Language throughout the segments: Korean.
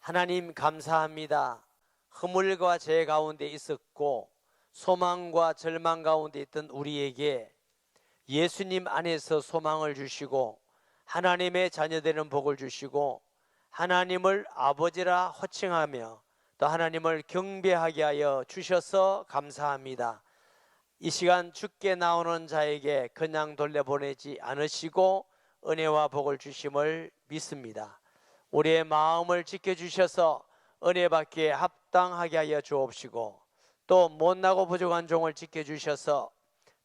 하나님 감사합니다. 허물과 죄 가운데 있었고 소망과 절망 가운데 있던 우리에게 예수님 안에서 소망을 주시고 하나님의 자녀되는 복을 주시고 하나님을 아버지라 호칭하며 또 하나님을 경배하게 하여 주셔서 감사합니다. 이 시간 주께 나오는 자에게 그냥 돌려보내지 않으시고 은혜와 복을 주심을 믿습니다. 우리의 마음을 지켜주셔서 은혜 받기에 합당하게 하여 주옵시고 또 못나고 부족한 종을 지켜주셔서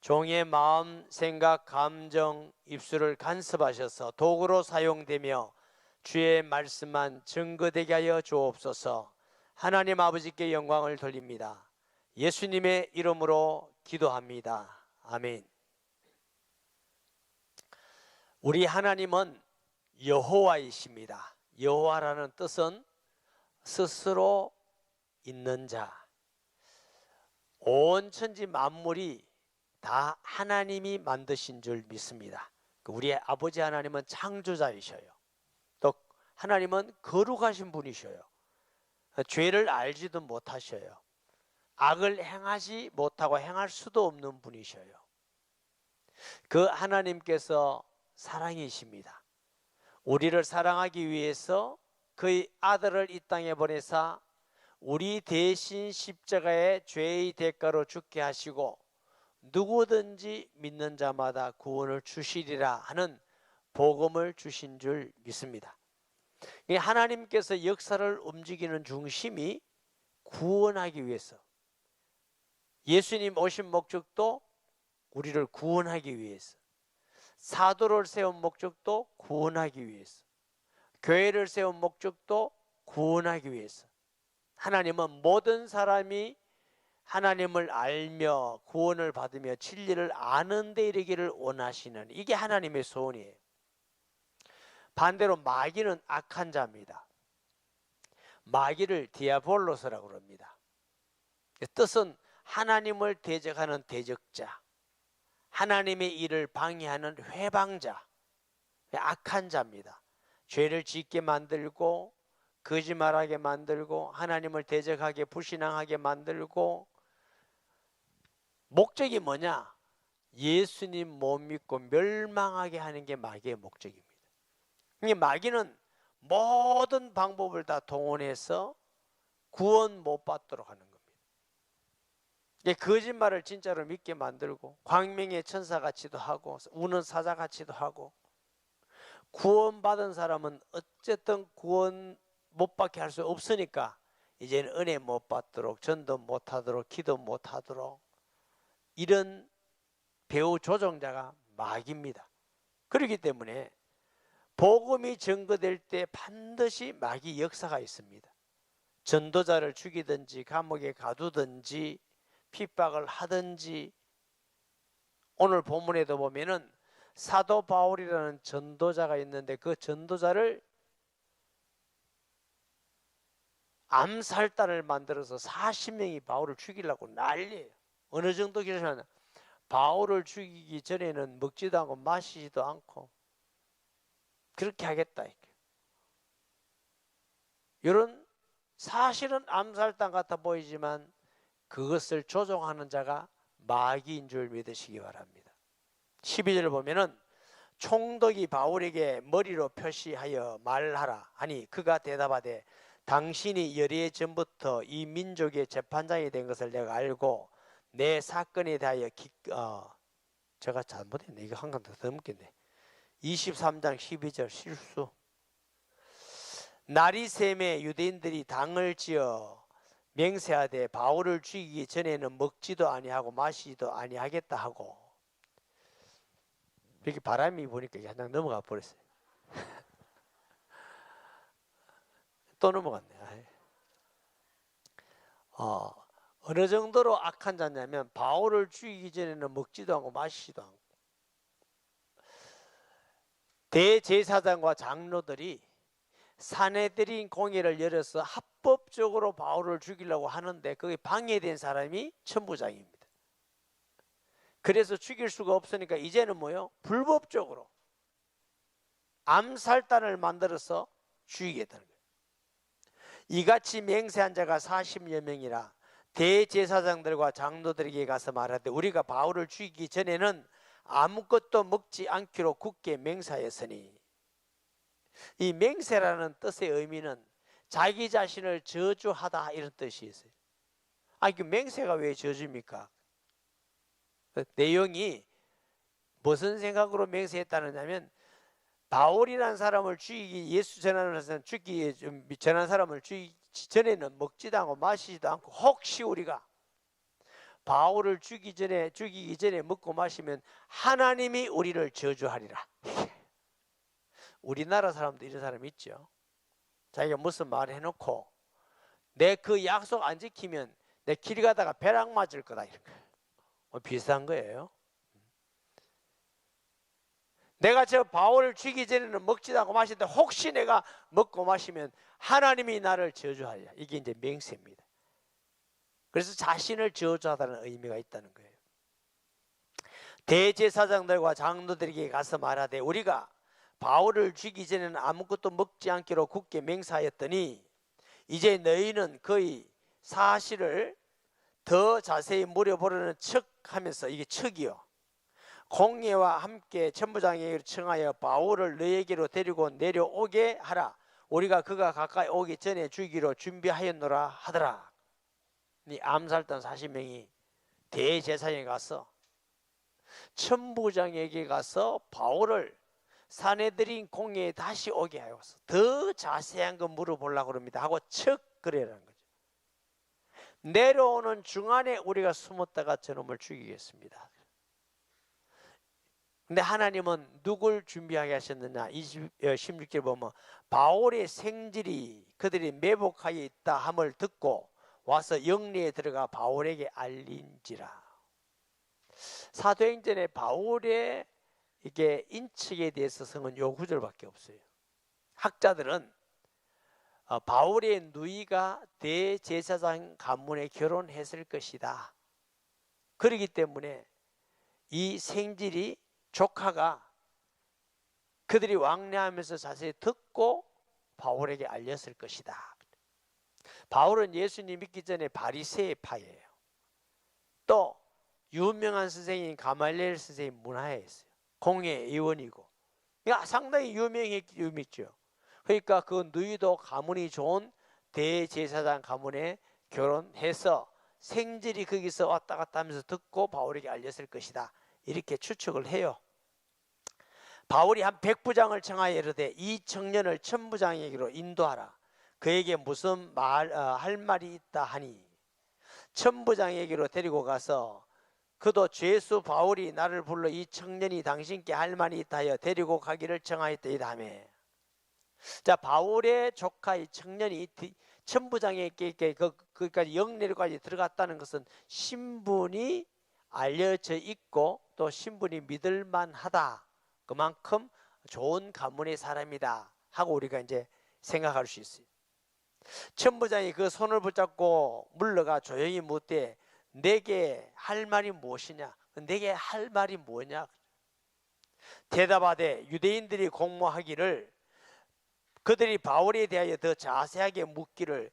종의 마음, 생각, 감정, 입술을 간섭하셔서 도구로 사용되며 주의 말씀만 증거되게 하여 주옵소서. 하나님 아버지께 영광을 돌립니다. 예수님의 이름으로 기도합니다. 아멘. 우리 하나님은 여호와이십니다. 여호와라는 뜻은 스스로 있는 자. 온 천지 만물이 다 하나님이 만드신 줄 믿습니다. 우리의 아버지 하나님은 창조자이셔요. 또 하나님은 거룩하신 분이셔요. 죄를 알지도 못하셔요. 악을 행하지 못하고 행할 수도 없는 분이셔요. 그 하나님께서 사랑이십니다. 우리를 사랑하기 위해서 그의 아들을 이 땅에 보내사 우리 대신 십자가의 죄의 대가로 죽게 하시고 누구든지 믿는 자마다 구원을 주시리라 하는 복음을 주신 줄 믿습니다. 하나님께서 역사를 움직이는 중심이 구원하기 위해서, 예수님 오신 목적도 우리를 구원하기 위해서, 사도를 세운 목적도 구원하기 위해서, 교회를 세운 목적도 구원하기 위해서. 하나님은 모든 사람이 하나님을 알며 구원을 받으며 진리를 아는 데 이르기를 원하시는, 이게 하나님의 소원이에요. 반대로 마귀는 악한 자입니다. 마귀를 디아볼로스라고 합니다. 뜻은 하나님을 대적하는 대적자, 하나님의 일을 방해하는 회방자, 악한 자입니다. 죄를 짓게 만들고 거짓말하게 만들고 하나님을 대적하게 불신앙하게 만들고, 목적이 뭐냐? 예수님 못 믿고 멸망하게 하는 게 마귀의 목적입니다. 마귀는 모든 방법을 다 동원해서 구원 못 받도록 하는 겁니다. 거짓말을 진짜로 믿게 만들고 광명의 천사같이도 하고 우는 사자같이도 하고, 구원받은 사람은 어쨌든 구원 못 받게 할 수 없으니까 이제는 은혜 못 받도록, 전도 못 하도록, 기도 못 하도록, 이런 배후 조종자가 마귀입니다. 그렇기 때문에 복음이 증거될 때 반드시 마귀 역사가 있습니다. 전도자를 죽이든지 감옥에 가두든지 핍박을 하든지. 오늘 본문에도 보면은 사도 바울이라는 전도자가 있는데 그 전도자를 암살단을 만들어서 40명이 바울을 죽이려고 난리예요. 어느 정도 기록하면 바울을 죽이기 전에는 먹지도 않고 마시지도 않고 그렇게 하겠다. 이런 사실은 암살단 같아 보이지만 그것을 조종하는 자가 마귀인 줄 믿으시기 바랍니다. 12절을 보면은 총독이 바울에게 머리로 표시하여 말하라 하니 그가 대답하되 당신이 열애 전부터 이 민족의 재판장이 된 것을 내가 알고 내 사건에 대하여 제가 잘못했네. 이거 한 칸 더 넘겠네. 23장 12절 실수. 날이 샘에 유대인들이 당을 지어 맹세하되 바울을 죽이기 전에는 먹지도 아니하고 마시지도 아니하겠다 하고, 이렇게 바람이 보니까 한 장 넘어가 버렸어요. 또 넘어갔네. 어느 정도로 악한 자냐면 바울을 죽이기 전에는 먹지도 않고 마시지도 않고, 대제사장과 장로들이 사내들인 공회를 열어서 합법적으로 바울을 죽이려고 하는데 그게 방해된 사람이 천부장입니다. 그래서 죽일 수가 없으니까 이제는 뭐요? 불법적으로 암살단을 만들어서 죽이겠다는 거예요. 이같이 맹세한 자가 40여 명이라 대제사장들과 장로들에게 가서 말하되 우리가 바울을 죽이기 전에는 아무것도 먹지 않기로 굳게 맹세하였으니. 이 맹세라는 뜻의 의미는 자기 자신을 저주하다 이런 뜻이 있어요. 아니 그 맹세가 왜 저주입니까? 내용이 무슨 생각으로 맹세했다느냐면 바울이라는 사람을 죽이기 예수 전하는 사람을 죽이기 전에는 먹지도 않고 마시지도 않고 혹시 우리가 바울을 죽이기 전에 먹고 마시면 하나님이 우리를 저주하리라. 우리나라 사람도 이런 사람 있죠. 자기가 무슨 말을 해놓고 내 그 약속 안 지키면 내 길 가다가 벼락 맞을 거다 이런 거. 비슷한 거예요. 내가 저 바울을 죽이기 전에는 먹지도 않고 마시는데 혹시 내가 먹고 마시면 하나님이 나를 저주하리라. 이게 이제 맹세입니다. 그래서 자신을 저주하다는 의미가 있다는 거예요. 대제사장들과 장로들에게 가서 말하되 우리가 바울을 죽이기 전에는 아무것도 먹지 않기로 굳게 맹세하였더니 이제 너희는 그의 사실을 더 자세히 물어보려는 척하면서, 이게 척이요, 공예와 함께 천부장에게 청하여 바울을 너희에게로 데리고 내려오게 하라. 우리가 그가 가까이 오기 전에 죽이기로 준비하였노라 하더라. 이 암살단 40명이 대제사장에 가서 천부장에게 가서 바울을 사내들인 공예에 다시 오게 하여서 더 자세한 거 물어보려고 그럽니다. 하고 척 그래라는 거죠. 내려오는 중간에 우리가 숨었다가 저놈을 죽이겠습니다. 근데 하나님은 누굴 준비하게 하셨느냐? 16절 보면 바울의 생질이 그들이 매복하여 있다 함을 듣고 와서 영리에 들어가 바울에게 알린지라. 사도행전에 바울의 이게 인척에 대해서 성은 요 구절밖에 없어요. 학자들은 바울의 누이가 대제사장 가문에 결혼했을 것이다. 그렇기 때문에 이 생질이 조카가 그들이 왕래하면서 자세히 듣고 바울에게 알렸을 것이다. 바울은 예수님 믿기 전에 바리새파예요. 또 유명한 선생인 가말리엘 선생님 문화였어요. 공예 의원이고, 그러니까 상당히 유명했죠. 그러니까 그 누이도 가문이 좋은 대제사장 가문에 결혼해서 생질이 거기서 왔다 갔다 하면서 듣고 바울에게 알렸을 것이다. 이렇게 추측을 해요. 바울이 한 백부장을 청하여 이르되 이 청년을 천부장에게로 인도하라. 그에게 무슨 할 말이 있다 하니 천부장에게로 데리고 가서 그도 죄수 바울이 나를 불러 이 청년이 당신께 할 말이 있다 하여 데리고 가기를 청하였더이다 하며. 자, 바울의 조카 이 청년이 천부장에게 거기까지 영내로까지 들어갔다는 것은 신분이 알려져 있고 또 신분이 믿을만하다, 그만큼 좋은 가문의 사람이다 하고 우리가 이제 생각할 수 있어요. 천부장이 그 손을 붙잡고 물러가 조용히 묻되 내게 할 말이 무엇이냐? 내게 할 말이 뭐냐? 대답하되 유대인들이 공모하기를 그들이 바울에 대하여 더 자세하게 묻기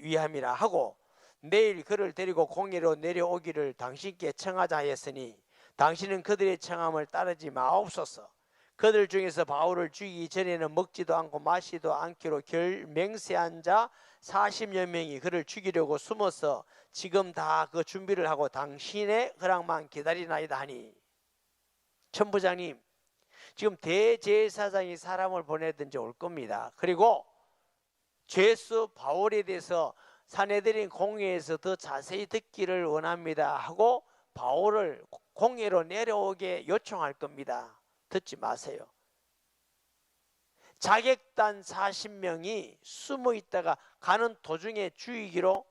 위함이라 하고 내일 그를 데리고 공예로 내려오기를 당신께 청하자 하였으니 당신은 그들의 청함을 따르지 마옵소서. 그들 중에서 바울을 죽이기 전에는 먹지도 않고 마시지도 않기로 맹세한 자 40여 명이 그를 죽이려고 숨어서 지금 다 그 준비를 하고 당신의 허락만 기다리나이다 하니. 천부장님, 지금 대제사장이 사람을 보내든지 올 겁니다. 그리고 죄수 바울에 대해서 사내들인 공예에서 더 자세히 듣기를 원합니다 하고 바울을 공예로 내려오게 요청할 겁니다. 듣지 마세요. 자객단 40명이 숨어 있다가 가는 도중에 죽이기로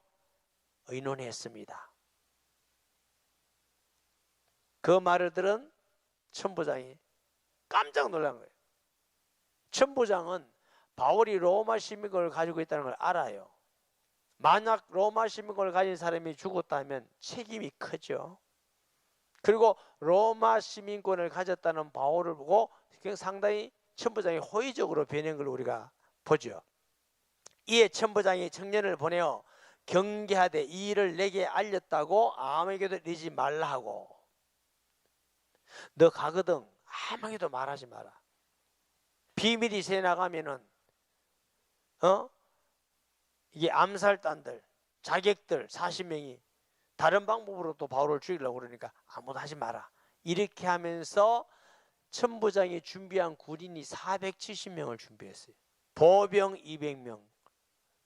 의논했습니다. 그 말을 들은 천부장이 깜짝 놀란 거예요. 천부장은 바울이 로마 시민권을 가지고 있다는 걸 알아요. 만약 로마 시민권을 가진 사람이 죽었다면 책임이 크죠. 그리고 로마 시민권을 가졌다는 바울을 보고 상당히 천부장이 호의적으로 변한 걸 우리가 보죠. 이에 천부장이 청년을 보내어 경계하되 이 일을 내게 알렸다고 아무에게도 이르지 말라 하고. 너 가거든 아무에게도 말하지 마라. 비밀이 새 나가면은 이게 암살단들, 자객들 40명이 다른 방법으로 또 바울을 죽이려고 그러니까 아무도 하지 마라. 이렇게 하면서 천부장이 준비한 군인이 470명을 준비했어요. 보병 200명,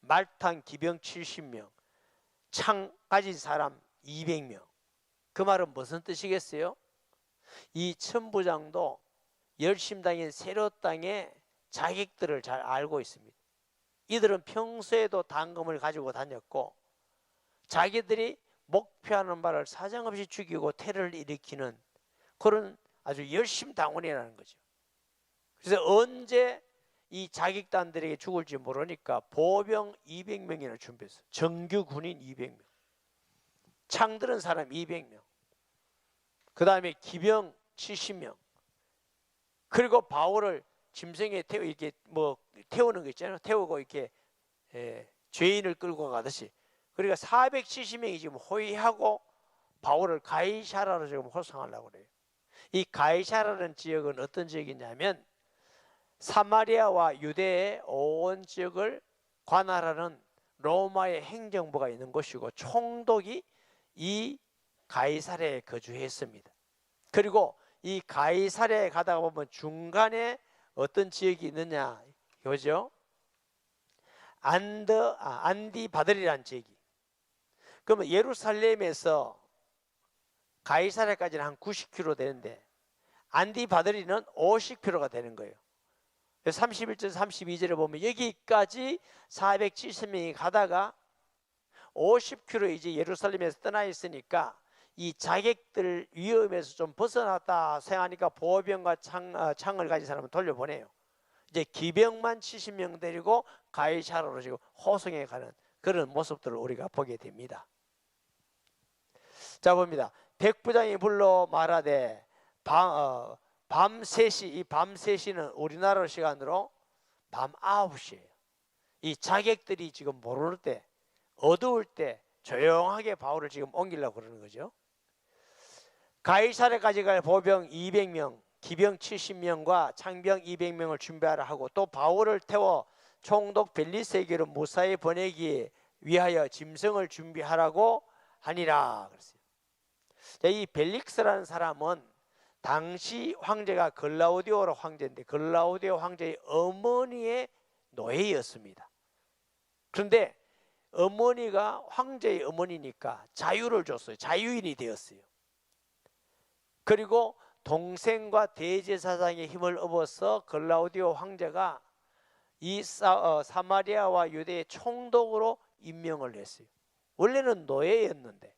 말탄 기병 70명, 창 가진 사람 200명. 그 말은 무슨 뜻이겠어요? 이 천부장도 열심당인 세롯 땅의 자객들을 잘 알고 있습니다. 이들은 평소에도 단검을 가지고 다녔고 자기들이 목표하는 바를 사정없이 죽이고 테러를 일으키는 그런 아주 열심당원이라는 거죠. 그래서 언제 이 자객단들에게 죽을지 모르니까 보병 200명이나 준비했어요. 정규 군인 200명, 창 들은 사람 200명, 그 다음에 기병 70명, 그리고 바울을 짐승에 이렇게 태우는 거 있잖아요. 태우고 이렇게 죄인을 끌고 가듯이. 그러니까 470명이 지금 호위하고 바울을 가이사라로 지금 호송하려고 그래요. 이 가이사라는 지역은 어떤 지역이냐면 사마리아와 유대의 온 지역을 관할하는 로마의 행정부가 있는 곳이고 총독이 이 가이사랴에 거주했습니다. 그리고 이 가이사랴에 가다가 보면 중간에 어떤 지역이 있느냐 이거죠. 안디바들이라는 지역이. 그러면 예루살렘에서 가이사랴까지는 한 90km 되는데 안디바들이는 50km가 되는 거예요. 31절 32절에 보면 여기까지 470명이 가다가 50km 이제 예루살렘에서 떠나 있으니까 이 자객들 위험에서 좀 벗어났다 생각하니까 보병과 창을 가진 사람을 돌려보내요. 이제 기병만 70명 데리고 가이사라로 지금 호송해 가는 그런 모습들을 우리가 보게 됩니다. 자 봅니다. 백부장이 불러 말하되 밤 3시, 이 밤 3시는 우리나라 시간으로 밤 9시예요. 이 자객들이 지금 모를 때, 어두울 때 조용하게 바울을 지금 옮기려고 그러는 거죠. 가이사랴까지 갈 보병 200명, 기병 70명과 창병 200명을 준비하라 하고 또 바울을 태워 총독 벨리스에게로 무사히 보내기 위하여 짐승을 준비하라고 하니라 그랬어요. 이 벨릭스라는 사람은 당시 황제가 글라우디오 황제인데 글라우디오 황제의 어머니의 노예였습니다. 그런데 어머니가 황제의 어머니니까 자유를 줬어요. 자유인이 되었어요. 그리고 동생과 대제사장의 힘을 얻어서 글라우디오 황제가 이 사마리아와 유대의 총독으로 임명을 했어요. 원래는 노예였는데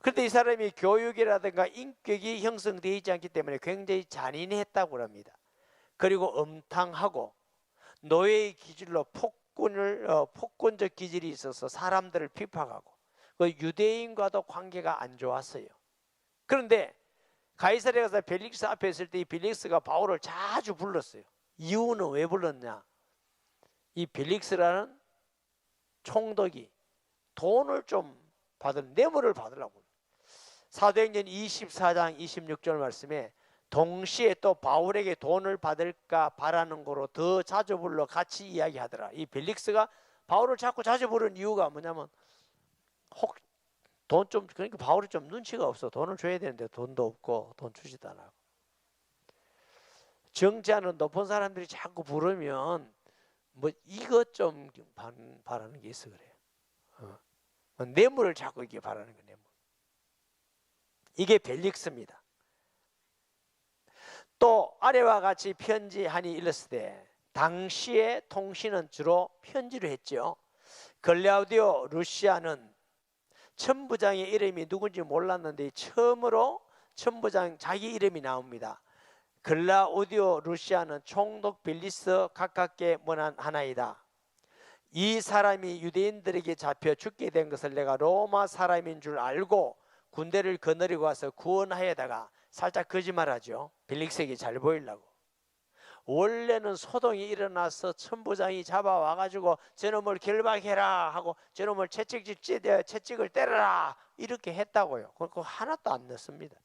그런데 이 사람이 교육이라든가 인격이 형성되어 있지 않기 때문에 굉장히 잔인했다고 합니다. 그리고 음탕하고 노예의 기질로 폭군적 기질이 있어서 사람들을 핍박하고 그 유대인과도 관계가 안 좋았어요. 그런데 가이사랴에 가서 벨릭스 앞에 있을 때 이 벨릭스가 바울을 자주 불렀어요. 이유는 왜 불렀냐? 이 벨릭스라는 총독이 돈을 좀 뇌물을 받으려고. 사도행전 24장 26절 말씀에 동시에 또 바울에게 돈을 받을까 바라는 거로 더 자주 불러 같이 이야기하더라. 이 벨릭스가 바울을 자꾸 자주 부르는 이유가 뭐냐면 혹 돈 좀, 그러니까 바울이 좀 눈치가 없어. 돈을 줘야 되는데 돈도 없고 돈 주지도 않아. 정치하는 높은 사람들이 자꾸 부르면 뭐 이것 좀 바라는 게 있어 그래요. 뇌물을 자꾸 이게 바라는 거예요. 뇌물. 이게 벨릭스입니다. 또 아래와 같이 편지하니 일렀으되 당시의 통신은 주로 편지로 했죠. 글라우디오 루시아는 천부장의 이름이 누군지 몰랐는데 처음으로 천부장 자기 이름이 나옵니다. 글라우디오 루시아는 총독 벨리스 가깝게 문안하나이다. 이 사람이 유대인들에게 잡혀 죽게 된 것을 내가 로마 사람인 줄 알고 군대를 거느리고 와서 구원하여다가 살짝 거짓말하죠. 벨릭스에게 잘 보이려고. 원래는 소동이 일어나서 천부장이 잡아와가지고 저놈을 결박해라 하고 저놈을 채찍을 때려라 이렇게 했다고요. 그거 하나도 안 넣습니다.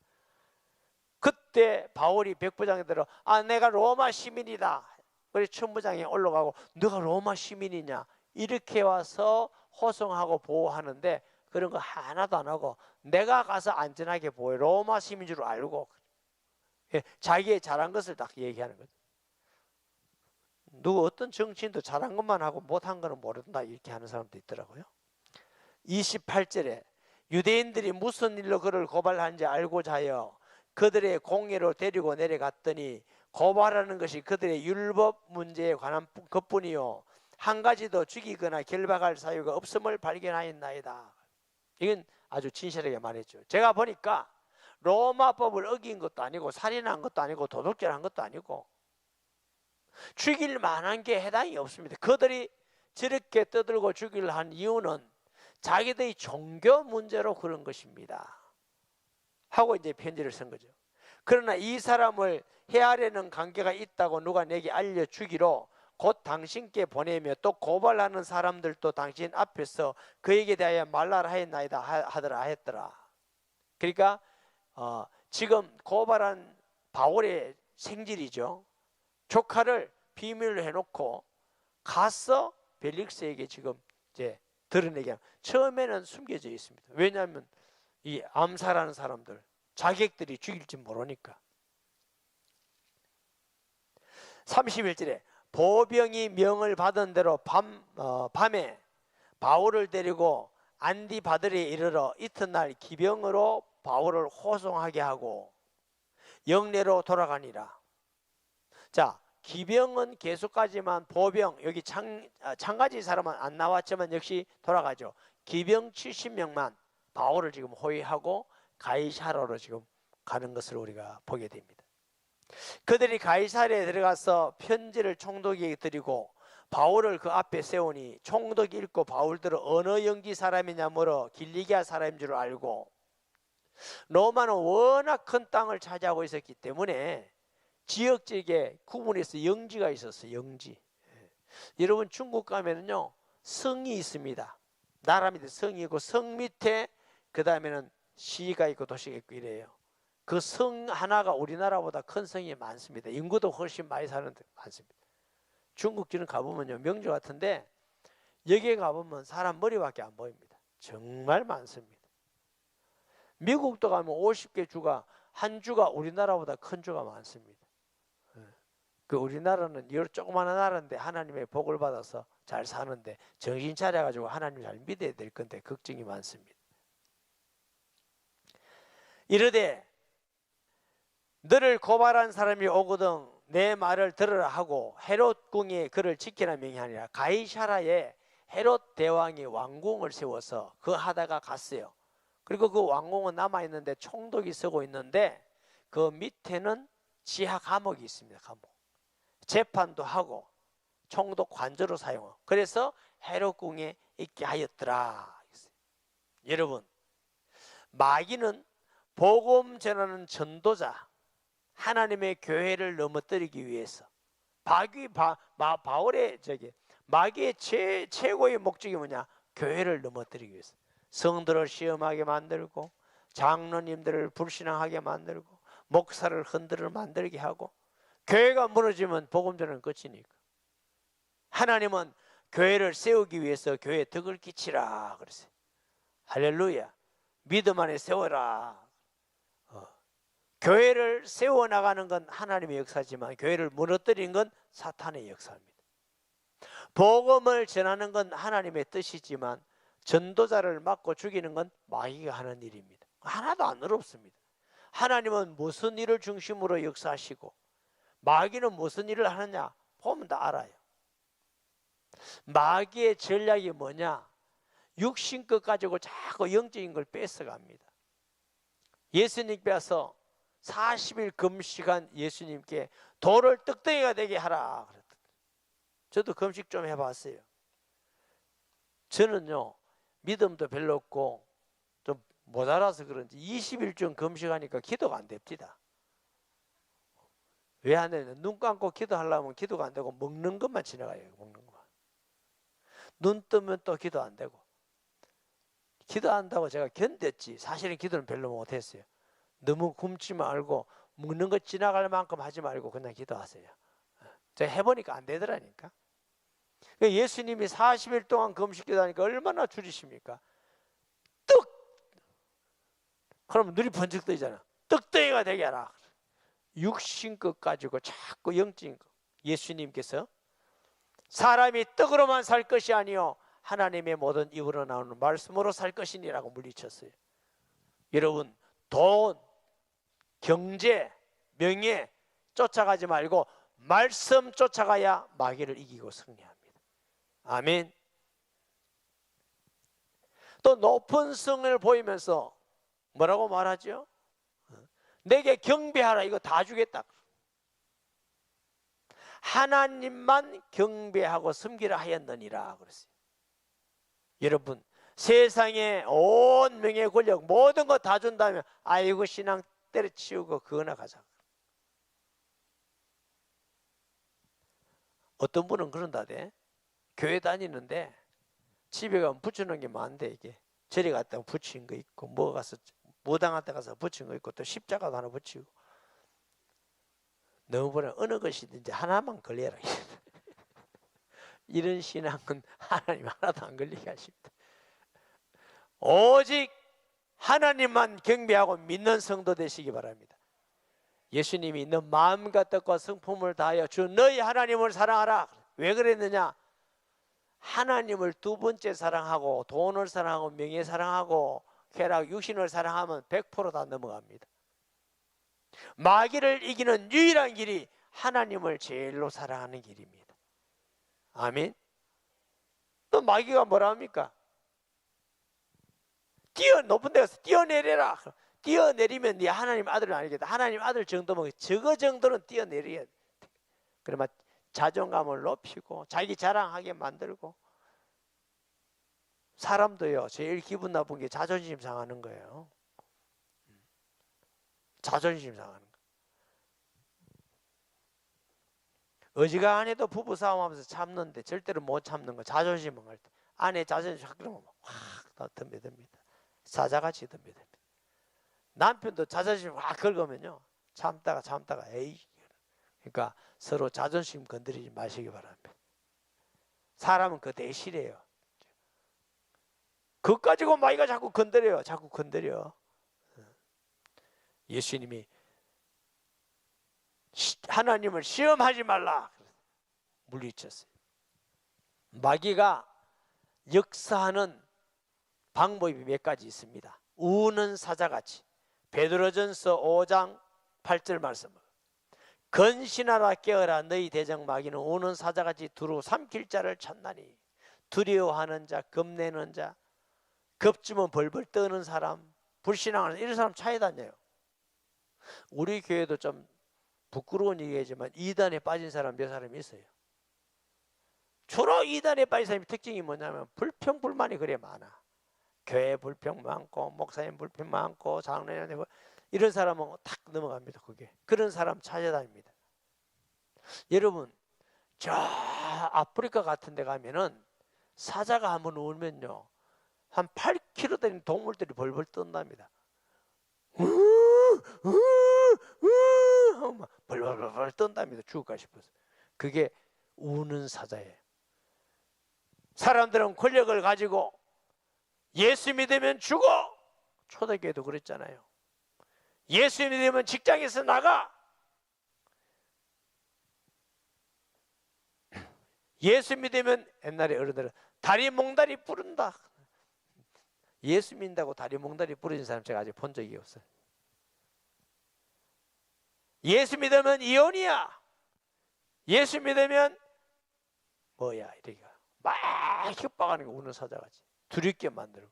그때 바울이 백부장에 들어 내가 로마 시민이다. 그래서 천부장이 올라가고 너가 로마 시민이냐 이렇게 와서 호송하고 보호하는데 그런 거 하나도 안 하고 내가 가서 안전하게 보호해. 로마 시민인 줄 알고 자기의 잘한 것을 딱 얘기하는 거죠. 누구 어떤 정치인도 잘한 것만 하고 못한 거는 모른다 이렇게 하는 사람도 있더라고요. 28절에 유대인들이 무슨 일로 그를 고발하는지 알고자 하여 그들의 공회로 데리고 내려갔더니 고발하는 것이 그들의 율법 문제에 관한 것뿐이요 한 가지도 죽이거나 결박할 사유가 없음을 발견하였나이다. 이건 아주 진실하게 말했죠. 제가 보니까 로마법을 어긴 것도 아니고 살인한 것도 아니고 도둑질한 것도 아니고 죽일 만한 게 해당이 없습니다. 그들이 저렇게 떠들고 죽이려 한 이유는 자기들의 종교 문제로 그런 것입니다 하고 이제 편지를 쓴 거죠. 그러나 이 사람을 헤아리는 관계가 있다고 누가 내게 알려주기로 곧 당신께 보내며 또 고발하는 사람들도 당신 앞에서 그에게 대하여 말하라 하였나이다 하더라 했더라. 그러니까 지금 고발한 바울의 생질이죠. 조카를 비밀로 해놓고 가서 벨릭스에게 지금 이제 드러내게 하면 처음에는 숨겨져 있습니다. 왜냐하면 이 암살하는 사람들 자객들이 죽일지 모르니까. 31절에 보병이 명을 받은 대로 밤에 바울을 데리고 안디바들에 이르러 이튿날 기병으로 바울을 호송하게 하고 영내로 돌아가니라. 자, 기병은 계속하지만 보병 여기 창가지 사람은 안 나왔지만 역시 돌아가죠. 기병 70명만 바울을 지금 호위하고 가이사라로 지금 가는 것을 우리가 보게 됩니다. 그들이 가이사랴에 들어가서 편지를 총독에게 드리고 바울을 그 앞에 세우니 총독이 읽고 바울들은 어느 영지 사람이냐 물어 길리기아 사람인 줄 알고 로마는 워낙 큰 땅을 차지하고 있었기 때문에 지역지역에 구분해서 영지가 있었어요. 영지. 여러분 중국 가면은요 성이 있습니다. 나라 밑에 성이 있고 성 밑에 그 다음에는 시가 있고 도시가 있고 이래요. 그 성 하나가 우리나라보다 큰 성이 많습니다. 인구도 훨씬 많이 사는 데 많습니다. 중국지는 가보면요 명조 같은데 여기에 가보면 사람 머리밖에 안 보입니다. 정말 많습니다. 미국도 가면 50개 주가 한 주가 우리나라보다 큰 주가 많습니다. 그 우리나라는 이 조그마한 나라인데 하나님의 복을 받아서 잘 사는데 정신 차려가지고 하나님 잘 믿어야 될 건데 걱정이 많습니다. 이르되 너를 고발한 사람이 오거든 내 말을 들으라 하고 헤롯 궁에 그를 지키라 명하니라. 가이사라에 헤롯 대왕이 왕궁을 세워서 그 하다가 갔어요. 그리고 그 왕궁은 남아있는데 총독이 쓰고 있는데 그 밑에는 지하 감옥이 있습니다. 감옥. 재판도 하고 총독 관저로 사용하고 그래서 헤롯 궁에 있게 하였더라. 여러분 마귀는 복음 전하는 전도자 하나님의 교회를 넘어뜨리기 위해서 바울의 마귀의 최고의 목적이 뭐냐? 교회를 넘어뜨리기 위해서 성도를 시험하게 만들고 장로님들을 불신앙하게 만들고 목사를 흔들어 만들게 하고 교회가 무너지면 복음 전하는 끝이니까 하나님은 교회를 세우기 위해서 교회에 덕을 끼치라 그랬어요. 할렐루야. 믿음 안에 세워라. 교회를 세워나가는 건 하나님의 역사지만 교회를 무너뜨리는 건 사탄의 역사입니다. 복음을 전하는 건 하나님의 뜻이지만 전도자를 맞고 죽이는 건 마귀가 하는 일입니다. 하나도 안 어렵습니다. 하나님은 무슨 일을 중심으로 역사하시고 마귀는 무슨 일을 하느냐 보면 다 알아요. 마귀의 전략이 뭐냐? 육신 것 가지고 자꾸 영적인 걸 뺏어갑니다. 예수님께서 40일 금식한 예수님께 돌을 떡덩이가 되게 하라 그랬더니 저도 금식 좀 해봤어요. 저는요 믿음도 별로 없고 좀 모자라서 그런지 20일쯤 금식하니까 기도가 안 됩니다. 왜 안 되냐? 눈 감고 기도하려면 기도가 안 되고 먹는 것만 지나가요. 먹는 것만. 눈 뜨면 또 기도 안 되고. 기도한다고 제가 견뎠지. 사실은 기도는 별로 못했어요. 너무 굶지 말고 먹는 것 지나갈 만큼 하지 말고 그냥 기도하세요. 제가 해보니까 안 되더라니까. 예수님이 40일 동안 금식 기도하니까 얼마나 줄이십니까? 떡! 그러면 눈이 번쩍 뜨이잖아. 떡덩이가 되게 하라. 육신것 가지고 자꾸 영적인 것. 예수님께서 사람이 떡으로만 살 것이 아니요 하나님의 모든 입으로 나오는 말씀으로 살 것이니라고 물리쳤어요. 여러분, 돈, 경제, 명예 쫓아가지 말고 말씀 쫓아가야 마귀를 이기고 승리합니다. 아멘. 또 높은 성을 보이면서 뭐라고 말하죠? 내게 경배하라. 이거 다 주겠다. 하나님만 경배하고 섬기라 하였느니라 그랬어요. 여러분, 세상에 온 명예 권력 모든 거 다 준다면 아이고 신앙 때려치우고 그거나 가자. 어떤 분은 그런다대. 교회 다니는데 집에 가면 붙여놓은 게 많대. 이게 저리 갔다 붙인 거 있고 뭐 가서 무당한 데 가서 붙인 거 있고 또 십자가도 하나 붙이고. 너무 보면 어느 것이든지 하나만 걸려라. 이런 신앙은 하나님 하나도 안 걸리게 하십니다. 오직 하나님만 경배하고 믿는 성도 되시기 바랍니다. 예수님이 너 마음과 뜻과 성품을 다하여 주 너희 하나님을 사랑하라. 왜 그랬느냐? 하나님을 두 번째 사랑하고 돈을 사랑하고 명예 사랑하고 쾌락 육신을 사랑하면 100% 다 넘어갑니다. 마귀를 이기는 유일한 길이 하나님을 제일로 사랑하는 길입니다. 아멘. 또 마귀가 뭐라 합니까? 높은 데 가서 뛰어내려라. 뛰어내리면 네 하나님 아들은 아니겠다. 하나님 아들 정도면 저거 정도는 뛰어내려야 돼. 그러면 자존감을 높이고 자기 자랑하게 만들고. 사람도요 제일 기분 나쁜 게 자존심 상하는 거예요. 자존심 상하는 거. 어지간해도 부부싸움하면서 참는데 절대로 못 참는 거. 자존심 망할 때 아내 자존심 확 그러면 확 덤벼듭니다. 사자같이 덤벼듭니다. 남편도 자존심 확 긁으면요 참다가 에이. 그러니까 서로 자존심 건드리지 마시기 바랍니다. 사람은 그 대실이에요. 그것 가지고 마귀가 자꾸 건드려. 예수님이 하나님을 시험하지 말라 물리쳤어요. 마귀가 역사하는 방법이 몇 가지 있습니다. 우는 사자같이. 베드로전서 5장 8절 말씀. 근신하라 깨어라 너희 대적 마귀는 우는 사자같이 두루 삼킬 자를 찾나니. 두려워하는 자, 겁내는 자, 겁주면 벌벌 떠는 사람, 불신앙하는 이런 사람 차에 다녀요. 우리 교회도 좀 부끄러운 얘기지만 이단에 빠진 사람 몇 사람이 있어요. 주로 이단에 빠진 사람의 특징이 뭐냐면 불평불만이 그래 많아. 교회 불평 많고 목사님 불평 많고 장로님 이런 사람은 탁 넘어갑니다. 그게 그런 사람 찾아다닙니다. 여러분 저 아프리카 같은 데 가면은 사자가 한번 울면요 한 8km 되는 동물들이 벌벌 떤답니다. 벌벌 떤답니다. 죽을까 싶어서. 그게 우는 사자예요. 사람들은 권력을 가지고 예수 믿으면 죽어. 초대교회도 그랬잖아요. 예수 믿으면 직장에서 나가. 예수 믿으면 옛날에 어른들은 다리 몽다리 부른다. 예수 믿는다고 다리 몽다리 부르는 사람 제가 아직 본 적이 없어요. 예수 믿으면 이혼이야. 예수 믿으면 뭐야 이렇게 막 협박하는 거 우는 사자같이 두렵게 만들고.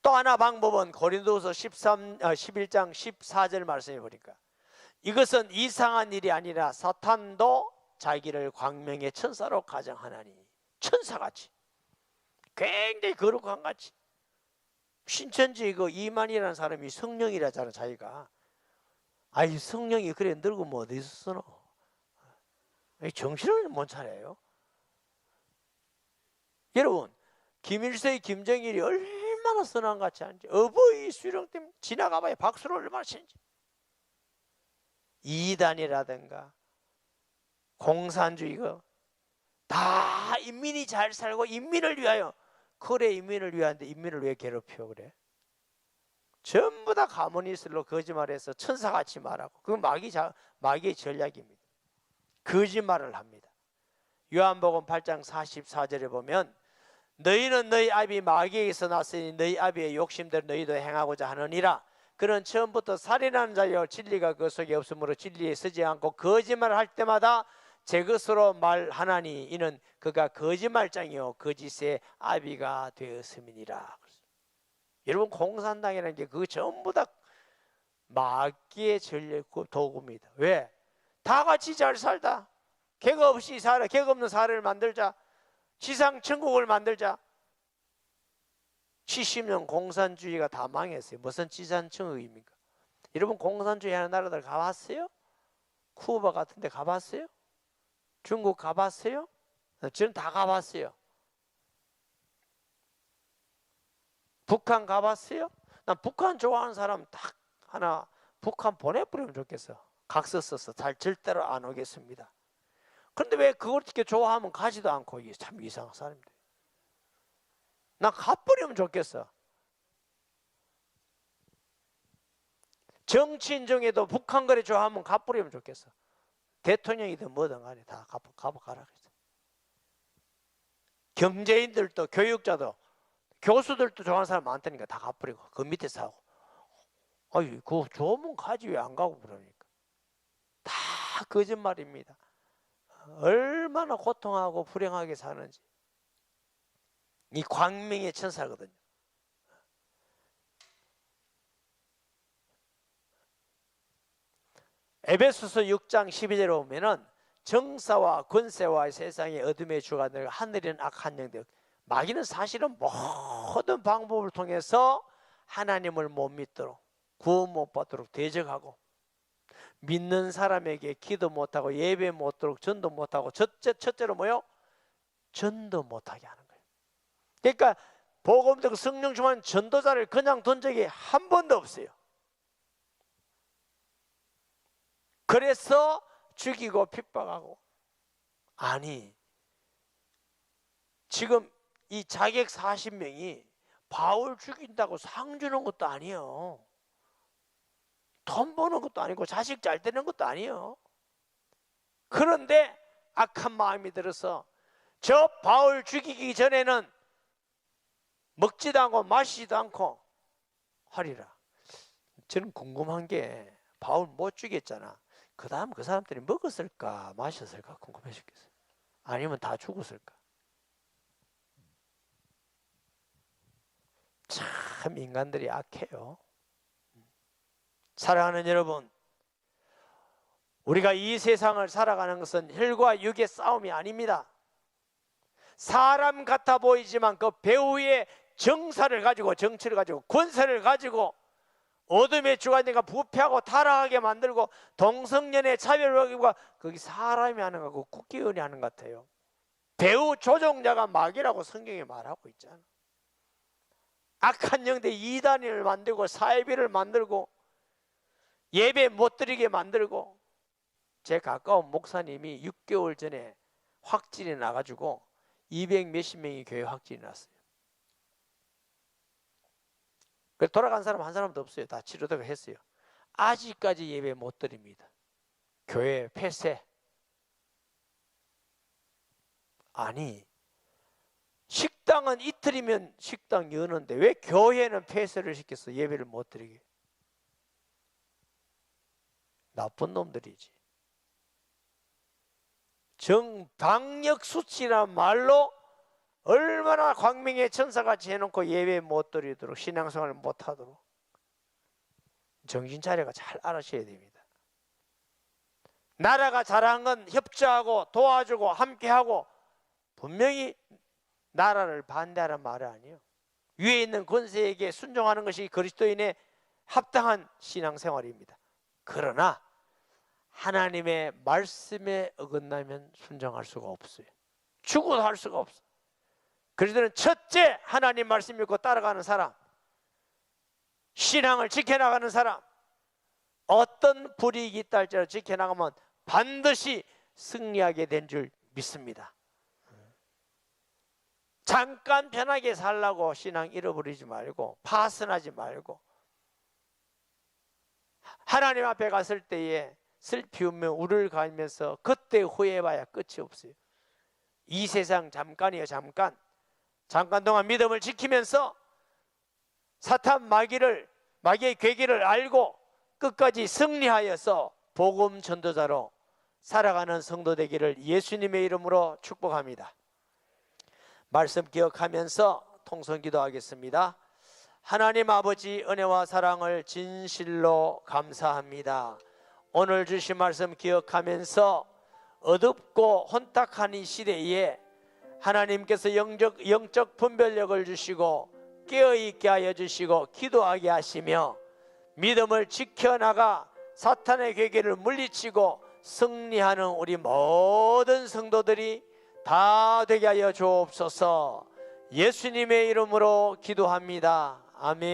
또 하나 방법은 고린도서 11장 14절 말씀해 보니까 이것은 이상한 일이 아니라 사탄도 자기를 광명의 천사로 가정하나니. 천사같이 굉장히 거룩한 같이. 신천지 그 이만이라는 사람이 성령이라잖아 자기가. 아이 성령이 그래 늙으면 어디서 쓰노? 정신을 못 차려요. 여러분, 김일성의 김정일이 얼마나 선한 같이 하는지, 어버이 수령 때문에 지나가봐야 박수를 얼마나 치는지. 이단이라든가 공산주의가 다 인민이 잘 살고 인민을 위하여, 그래 인민을 위하는데 인민을 왜 괴롭혀 그래? 전부 다 가문이슬로 거짓말해서 천사같이 말하고, 그건 마귀의 전략입니다. 거짓말을 합니다. 요한복음 8장 44절에 보면 너희는 너희 아비 마귀에게서 났으니 너희 아비의 욕심대로 너희도 행하고자 하느니라. 그는 처음부터 살인하는 자여 진리가 그 속에 없으므로 진리에 서지 않고 거짓말을 할 때마다 제 것으로 말하나니 이는 그가 거짓말장이요 거짓의 아비가 되었음이니라. 여러분, 공산당이라는 게 그거 전부 다 마귀의 전략 도구입니다. 왜? 다 같이 잘 살다, 객 없이 살아, 객 없는 사회를 만들자, 지상 천국을 만들자. 70년 공산주의가 다 망했어요. 무슨 지상 천국입니까? 여러분, 공산주의 하는 나라들 가봤어요? 쿠바 같은 데 가봤어요? 중국 가봤어요? 저는 다 가봤어요. 북한 가봤어요? 난 북한 좋아하는 사람 딱 하나 북한 보내버리면 좋겠어. 각서 써서 절대로 안 오겠습니다. 그런데 왜 그걸 이렇게 좋아하면 가지도 않고, 이게 참 이상한 사람들. 난 가버리면 좋겠어. 정치인 중에도 북한 거래 좋아하면 가버리면 좋겠어. 대통령이든 뭐든 간에 다 가라 그랬어. 경제인들도 교육자도 교수들도 좋아하는 사람 많다니까 다 가버리고 그 밑에서 하고. 아유, 그거 좋으면 가지 왜 안 가고 그러니까. 다 거짓말입니다. 얼마나 고통하고 불행하게 사는지. 이 광명의 천사거든요. 에베소서 6장 12절에 보면은 정사와 권세와 세상의 어둠의 주가 늘 하늘에는 악한 영들, 마귀는 사실은 모든 방법을 통해서 하나님을 못 믿도록, 구원 못 받도록 대적하고, 믿는 사람에게 기도 못하고 예배 못하도록 전도 못하고, 첫째로 뭐요? 전도 못하게 하는 거예요. 그러니까 복음 듣고 성령 충만 전도자를 그냥 둔 적이 한 번도 없어요. 그래서 죽이고 핍박하고. 아니, 지금 이 자객 40명이 바울 죽인다고 상 주는 것도 아니에요. 돈 버는 것도 아니고 자식 잘 되는 것도 아니에요. 그런데 악한 마음이 들어서 저 바울 죽이기 전에는 먹지도 않고 마시지도 않고 하리라. 저는 궁금한 게, 바울 못 죽였잖아. 그 다음 그 사람들이 먹었을까 마셨을까 궁금해 죽겠어요. 아니면 다 죽었을까? 참 인간들이 악해요. 사랑하는 여러분, 우리가 이 세상을 살아가는 것은 혈과 육의 싸움이 아닙니다. 사람 같아 보이지만 그 배후의 정사를 가지고, 정치를 가지고, 권세를 가지고 어둠의 주관자가 부패하고 타락하게 만들고 동성연애 차별과, 거기 사람이 하는 거고 국기원이 하는 것 같아요. 배후 조종자가 마귀라고 성경에 말하고 있잖아. 악한 영들 이단을 만들고 사이비를 만들고 예배 못 드리게 만들고. 제 가까운 목사님이 6개월 전에 확진이 나가지고 200 몇십 명이 교회 확진이 났어요. 그래서 돌아간 사람 한 사람도 없어요. 다 치료되고 했어요. 아직까지 예배 못 드립니다. 교회 폐쇄. 아니, 식당은 이틀이면 식당 여는데 왜 교회는 폐쇄를 시켰어? 예배를 못 드리게. 나쁜 놈들이지. 방역 수치란 말로 얼마나 광명의 천사같이 해놓고 예배 못 드리도록, 신앙생활을 못 하도록. 정신 차려가 잘 알아셔야 됩니다. 나라가 잘한 건 협조하고 도와주고 함께하고, 분명히 나라를 반대하는 말이 아니에요. 위에 있는 권세에게 순종하는 것이 그리스도인의 합당한 신앙생활입니다. 그러나 하나님의 말씀에 어긋나면 순종할 수가 없어요. 죽어도 할 수가 없어. 그래서 첫째, 하나님 말씀 믿고 따라가는 사람, 신앙을 지켜나가는 사람, 어떤 불이익이 있다 할지라도 지켜나가면 반드시 승리하게 된 줄 믿습니다. 잠깐 편하게 살라고 신앙 잃어버리지 말고, 파선하지 말고, 하나님 앞에 갔을 때에 슬피 울며 우를 가면서 그때 후회해봐야 끝이 없어요. 이 세상 잠깐이에요. 잠깐 동안 믿음을 지키면서 사탄 마귀의 괴기를 알고 끝까지 승리하여서 복음 전도자로 살아가는 성도 되기를 예수님의 이름으로 축복합니다. 말씀 기억하면서 통성 기도하겠습니다. 하나님 아버지, 은혜와 사랑을 진실로 감사합니다. 오늘 주신 말씀 기억하면서 어둡고 혼탁한 이 시대에 하나님께서 영적 분별력을 주시고 깨어있게 하여 주시고 기도하게 하시며 믿음을 지켜나가 사탄의 괴계를 물리치고 승리하는 우리 모든 성도들이 다 되게 하여 주옵소서. 예수님의 이름으로 기도합니다. 아멘.